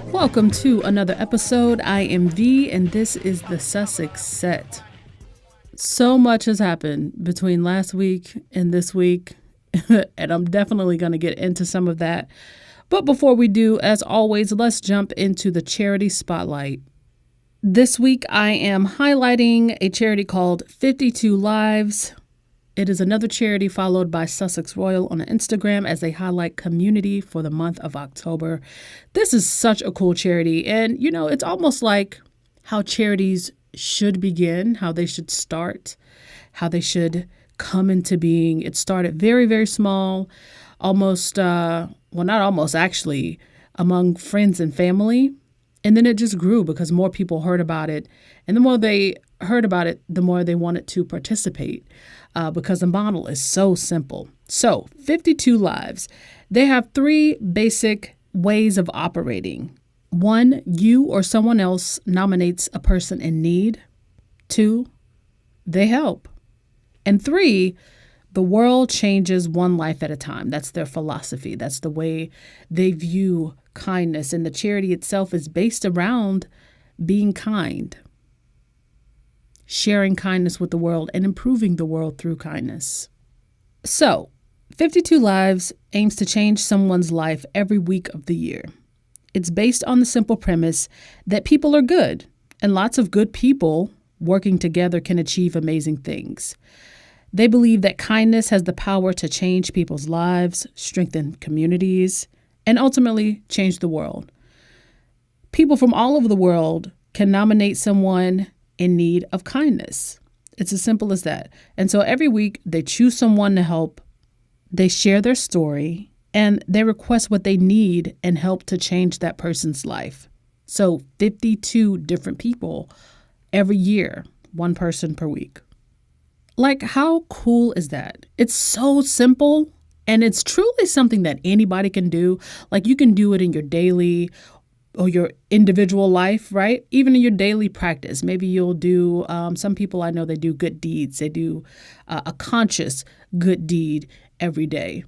Welcome to another episode. I am V, and this is the Sussex Set. So much has happened between last week and this week, and I'm definitely going to get into some of that. But before we do, as always, let's jump into the charity spotlight. This week, I am highlighting a charity called 52 Lives. It is another charity followed by Sussex Royal on Instagram as they highlight community for the month of October. This is such a cool charity. And, you know, it's almost like how charities should begin, how they should start, how they should come into being. It started very, very small, almost, not almost, actually, among friends and family. And then it just grew because more people heard about it. And the more they heard about it, the more they wanted to participate because the model is so simple. So 52 Lives. They have three basic ways of operating. 1, you or someone else nominates a person in need. 2, they help. And 3, the world changes one life at a time. That's their philosophy. That's the way they view kindness. And the charity itself is based around being kind, sharing kindness with the world, and improving the world through kindness. So, 52 Lives aims to change someone's life every week of the year. It's based on the simple premise that people are good, and lots of good people working together can achieve amazing things. They believe that kindness has the power to change people's lives, strengthen communities, and ultimately change the world. People from all over the world can nominate someone in need of kindness. It's as simple as that. And so every week they choose someone to help, they share their story, and they request what they need and help to change that person's life. So 52 different people every year, one person per week. Like, how cool is that? It's so simple, and it's truly something that anybody can do. Like, you can do it in your daily or your individual life, right? Even in your daily practice. Maybe you'll do, some people I know, they do good deeds. They do a conscious good deed every day.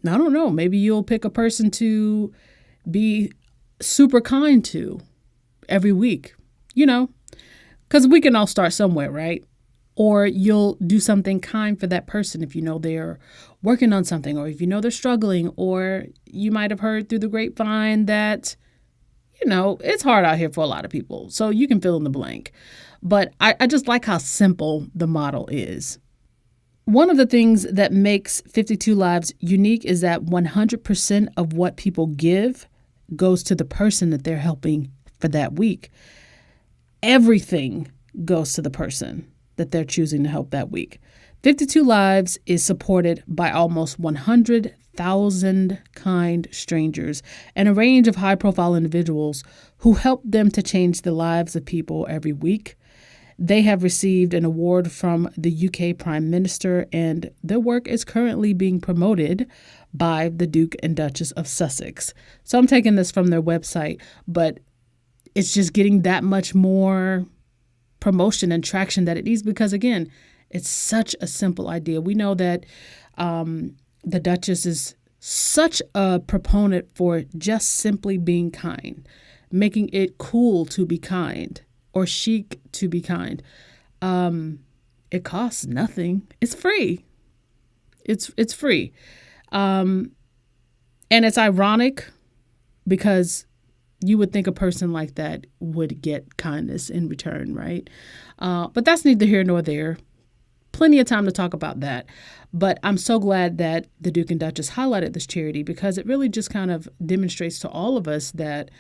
I don't know. Maybe you'll pick a person to be super kind to every week, you know, because we can all start somewhere, right? Or you'll do something kind for that person if you know they're working on something, or if you know they're struggling, or you might have heard through the grapevine that, you know, it's hard out here for a lot of people. So you can fill in the blank. But I just like how simple the model is. One of the things that makes 52 Lives unique is that 100% of what people give goes to the person that they're helping for that week. Everything goes to the person that they're choosing to help that week. 52 Lives is supported by almost 100,000 kind strangers and a range of high-profile individuals who help them to change the lives of people every week. They have received an award from the UK Prime Minister, and their work is currently being promoted by the Duke and Duchess of Sussex. So I'm taking this from their website, but it's just getting that much more promotion and traction that it needs because, again, it's such a simple idea. We know that the Duchess is such a proponent for just simply being kind, making it cool to be kind or chic to be kind. It costs nothing. It's free. It's free. And it's ironic because you would think a person like that would get kindness in return, right? But that's neither here nor there. Plenty of time to talk about that. But I'm so glad that the Duke and Duchess highlighted this charity because it really just kind of demonstrates to all of us that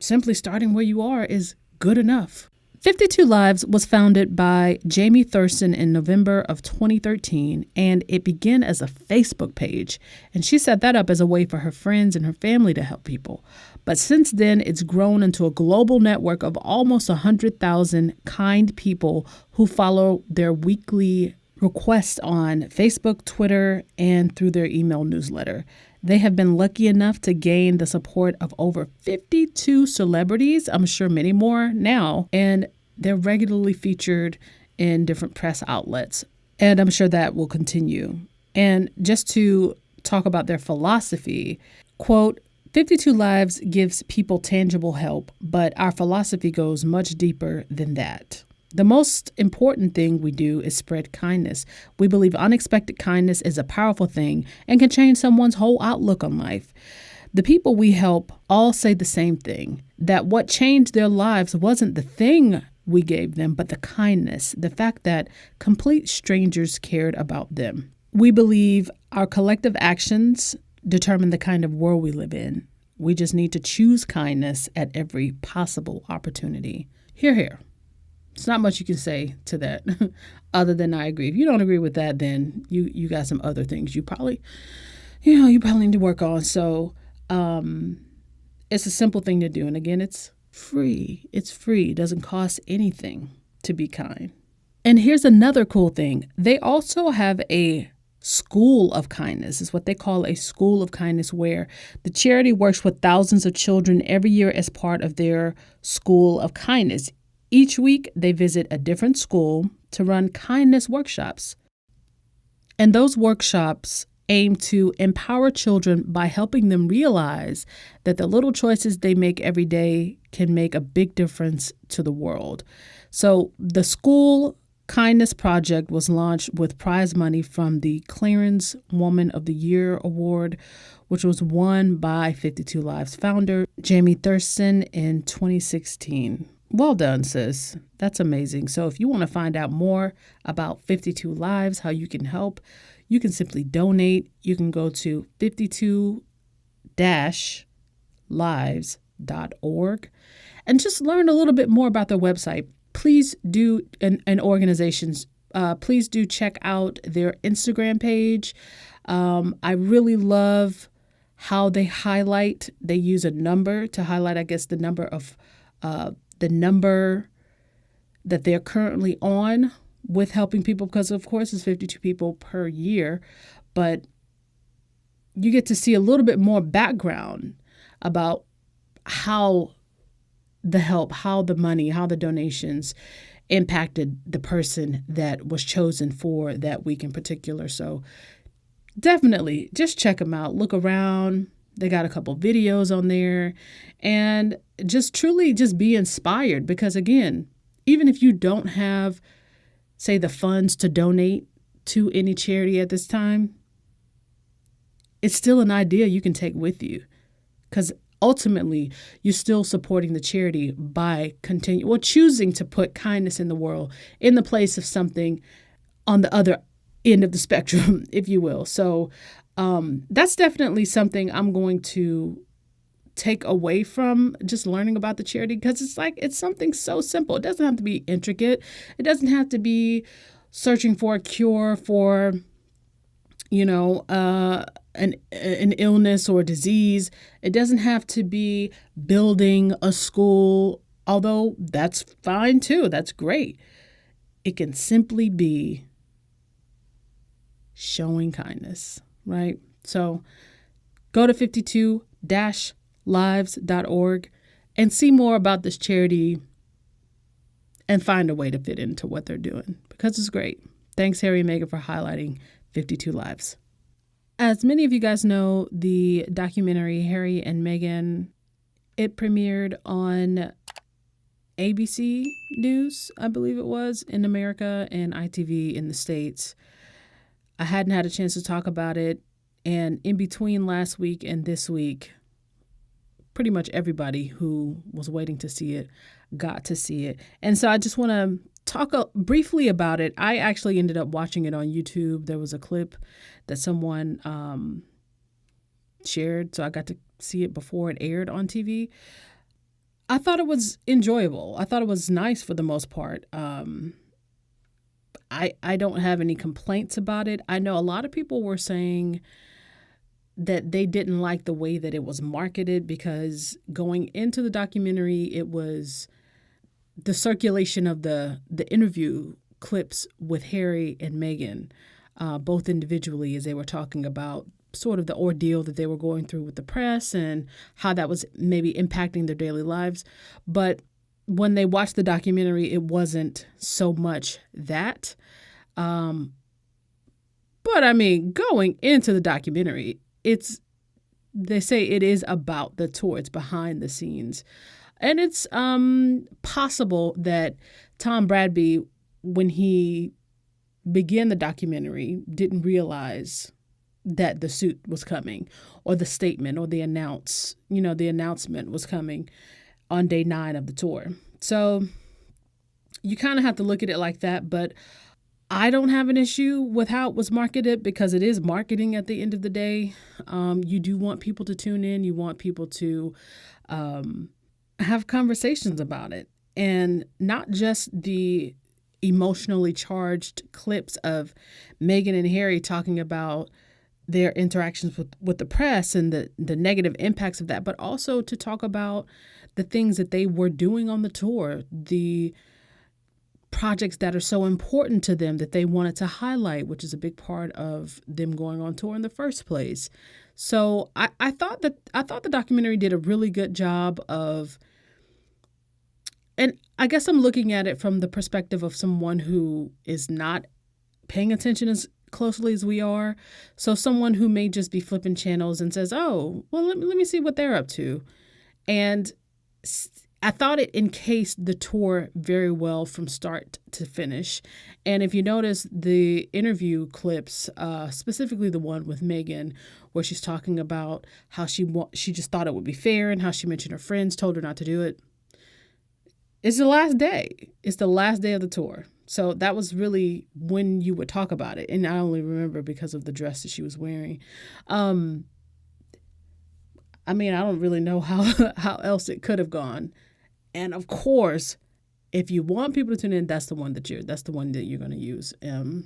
simply starting where you are is good enough. 52 Lives was founded by Jamie Thurston in November of 2013, and it began as a Facebook page. And she set that up as a way for her friends and her family to help people. But since then, it's grown into a global network of almost 100,000 kind people who follow their weekly requests on Facebook, Twitter, and through their email newsletter. They have been lucky enough to gain the support of over 52 celebrities, I'm sure many more now, and they're regularly featured in different press outlets. And I'm sure that will continue. And just to talk about their philosophy. Quote, 52 Lives gives people tangible help, but our philosophy goes much deeper than that. The most important thing we do is spread kindness. We believe unexpected kindness is a powerful thing and can change someone's whole outlook on life. The people we help all say the same thing, that what changed their lives wasn't the thing we gave them, but the kindness, the fact that complete strangers cared about them. We believe our collective actions determine the kind of world we live in. We just need to choose kindness at every possible opportunity. Hear, hear. It's not much you can say to that other than I agree. If you don't agree with that, then you got some other things you probably need to work on. So it's a simple thing to do. And again, it's free. It's free. It doesn't cost anything to be kind. And here's another cool thing. They also have a school of kindness. Is what they call a school of kindness, where the charity works with thousands of children every year as part of their school of kindness. Each week, they visit a different school to run kindness workshops. And those workshops aim to empower children by helping them realize that the little choices they make every day can make a big difference to the world. So the school Kindness Project was launched with prize money from the Clarence Woman of the Year Award, which was won by 52 Lives founder Jamie Thurston in 2016. Well done, sis. That's amazing. So if you want to find out more about 52 Lives, how you can help, you can simply donate. You can go to 52-lives.org and just learn a little bit more about their website. Please do, and organizations, please do check out their Instagram page. I really love how they use a number to highlight, I guess, the number that they're currently on with helping people, because of course it's 52 people per year, but you get to see a little bit more background about how the help, how the money, how the donations impacted the person that was chosen for that week in particular. So definitely just check them out. Look around. They got a couple videos on there, and just truly just be inspired, because again, even if you don't have, say, the funds to donate to any charity at this time, it's still an idea you can take with you, because ultimately, you're still supporting the charity by choosing to put kindness in the world in the place of something on the other end of the spectrum, if you will. So that's definitely something I'm going to take away from just learning about the charity, because it's something so simple. It doesn't have to be intricate. It doesn't have to be searching for a cure for, an illness or disease. It doesn't have to be building a school, although that's fine too. That's great. It can simply be showing kindness, right? So go to 52-lives.org and see more about this charity and find a way to fit into what they're doing, because it's great. Thanks, Harry and Meghan, for highlighting 52 Lives. As many of you guys know, the documentary Harry and Meghan, it premiered on ABC News, I believe it was, in America, and ITV in the States. I hadn't had a chance to talk about it, and in between last week and this week, pretty much everybody who was waiting to see it got to see it. And so I just want to talk briefly about it. I actually ended up watching it on YouTube. There was a clip that someone shared, so I got to see it before it aired on TV. I thought it was enjoyable. I thought it was nice for the most part. I don't have any complaints about it. I know a lot of people were saying that they didn't like the way that it was marketed, because going into the documentary, it was the circulation of the interview clips with Harry and Meghan, both individually, as they were talking about sort of the ordeal that they were going through with the press and how that was maybe impacting their daily lives. But when they watched the documentary, it wasn't so much that. But I mean, going into the documentary, they say it is about the tour. It's behind the scenes. And it's possible that Tom Bradby, when he began the documentary, didn't realize that the suit was coming, or the statement, or the announcement was coming on day 9 of the tour. So you kind of have to look at it like that. But I don't have an issue with how it was marketed, because it is marketing at the end of the day. You do want people to tune in. You want people to have conversations about it, and not just the emotionally charged clips of Meghan and Harry talking about their interactions with the press and the negative impacts of that, but also to talk about the things that they were doing on the tour, the projects that are so important to them that they wanted to highlight, which is a big part of them going on tour in the first place. So I thought the documentary did a really good job of, and I guess I'm looking at it from the perspective of someone who is not paying attention as closely as we are. So someone who may just be flipping channels and says, oh, well, let me see what they're up to. And I thought it encased the tour very well from start to finish. And if you notice the interview clips, specifically the one with Meghan, where she's talking about how she just thought it would be fair, and how she mentioned her friends told her not to do it. It's the last day. It's the last day of the tour. So that was really when you would talk about it. And I only remember because of the dress that she was wearing. I mean, I don't really know how else it could have gone. And of course, if you want people to tune in, that's the one that you're going to use and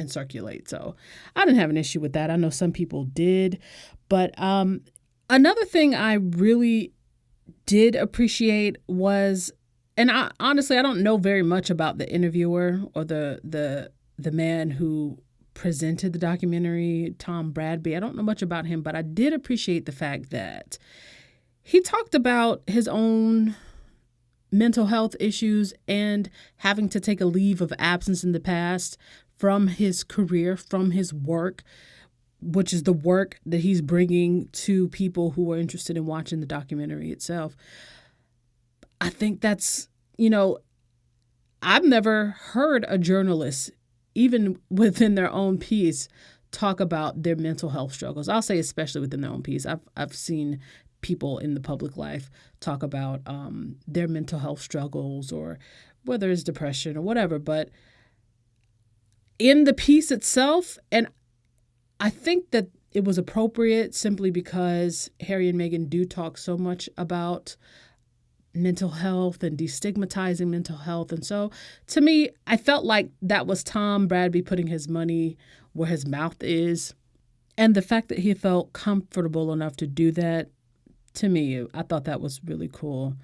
circulate. So I didn't have an issue with that. I know some people did. But another thing I really did appreciate was, and I honestly don't know very much about the interviewer or the man who presented the documentary, Tom Bradby. I don't know much about him, but I did appreciate the fact that he talked about his own mental health issues and having to take a leave of absence in the past from his career, from his work, which is the work that he's bringing to people who are interested in watching the documentary itself. I think that's, I've never heard a journalist, even within their own piece, talk about their mental health struggles. I'll say especially within their own piece. I've seen people in the public life talk about their mental health struggles, or whether it's depression or whatever. But in the piece itself, and I think that it was appropriate simply because Harry and Meghan do talk so much about mental health and destigmatizing mental health. And so to me, I felt like that was Tom Bradby putting his money where his mouth is. And the fact that he felt comfortable enough to do that, to me, I thought that was really cool.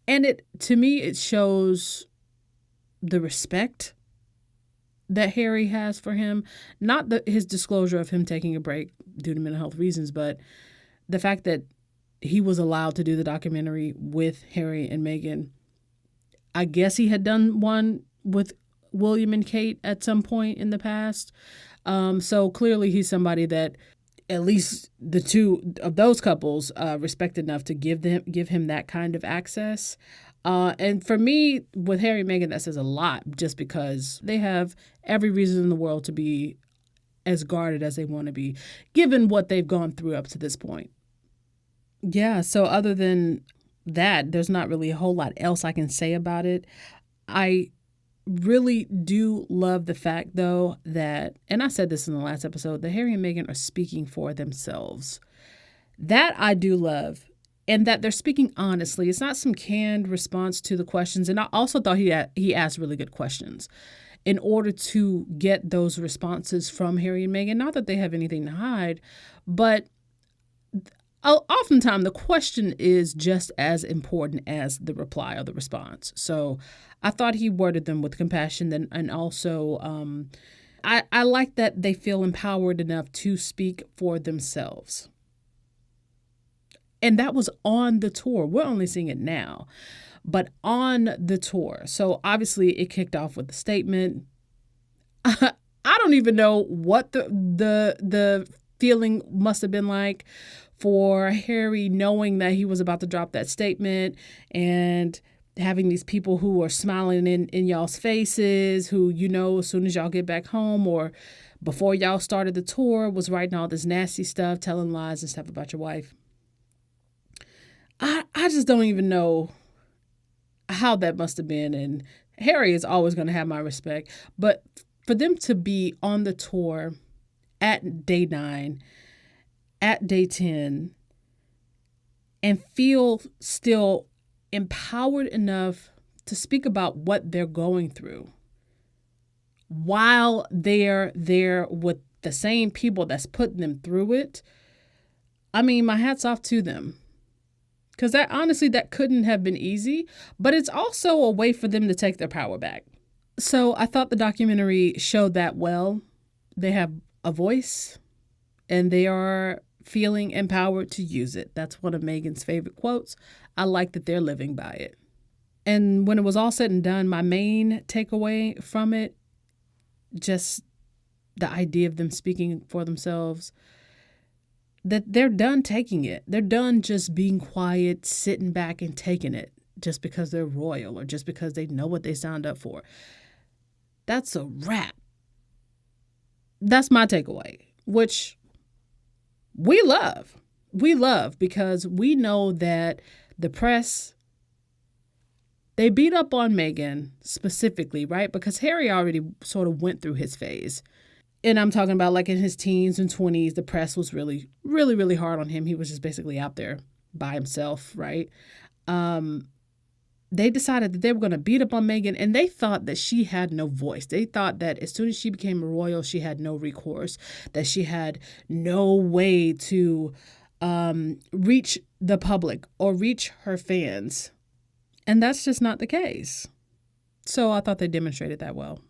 And to me, it shows the respect that Harry has for him. Not his disclosure of him taking a break due to mental health reasons, but the fact that he was allowed to do the documentary with Harry and Meghan. I guess he had done one with William and Kate at some point in the past. So clearly he's somebody that at least the two of those couples respect enough to give him that kind of access. And for me, with Harry and Meghan, that says a lot, just because they have every reason in the world to be as guarded as they want to be, given what they've gone through up to this point. Yeah, so other than that, there's not really a whole lot else I can say about it. I really do love the fact, though, that, and I said this in the last episode, that Harry and Meghan are speaking for themselves. That I do love, and that they're speaking honestly. It's not some canned response to the questions. And I also thought he asked really good questions in order to get those responses from Harry and Meghan. Not that they have anything to hide, but oftentimes the question is just as important as the reply or the response. So I thought he worded them with compassion, and also I like that they feel empowered enough to speak for themselves. And that was on the tour. We're only seeing it now, but on the tour. So obviously it kicked off with the statement. I don't don't even know what the feeling must have been like for Harry, knowing that he was about to drop that statement and having these people who are smiling in y'all's faces, who, as soon as y'all get back home or before y'all started the tour, was writing all this nasty stuff, telling lies and stuff about your wife. I just don't even know how that must have been. And Harry is always going to have my respect. But for them to be on the tour at day 9, at day 10, and feel still empowered enough to speak about what they're going through while they're there with the same people that's putting them through it. I mean, my hat's off to them. Because that couldn't have been easy, but it's also a way for them to take their power back. So I thought the documentary showed that well. They have a voice and they are feeling empowered to use it. That's one of Meghan's favorite quotes. I like that they're living by it. And when it was all said and done, my main takeaway from it, just the idea of them speaking for themselves, that they're done taking it. They're done just being quiet, sitting back and taking it just because they're royal or just because they know what they signed up for. That's a wrap. That's my takeaway, which we love. We love because we know that the press, they beat up on Meghan specifically, right? Because Harry already sort of went through his phase. And I'm talking about like in his teens and 20s, the press was really, really, really hard on him. He was just basically out there by himself, right? They decided that they were going to beat up on Meghan, and they thought that she had no voice. They thought that as soon as she became a royal, she had no recourse, that she had no way to reach the public or reach her fans. And that's just not the case. So I thought they demonstrated that well.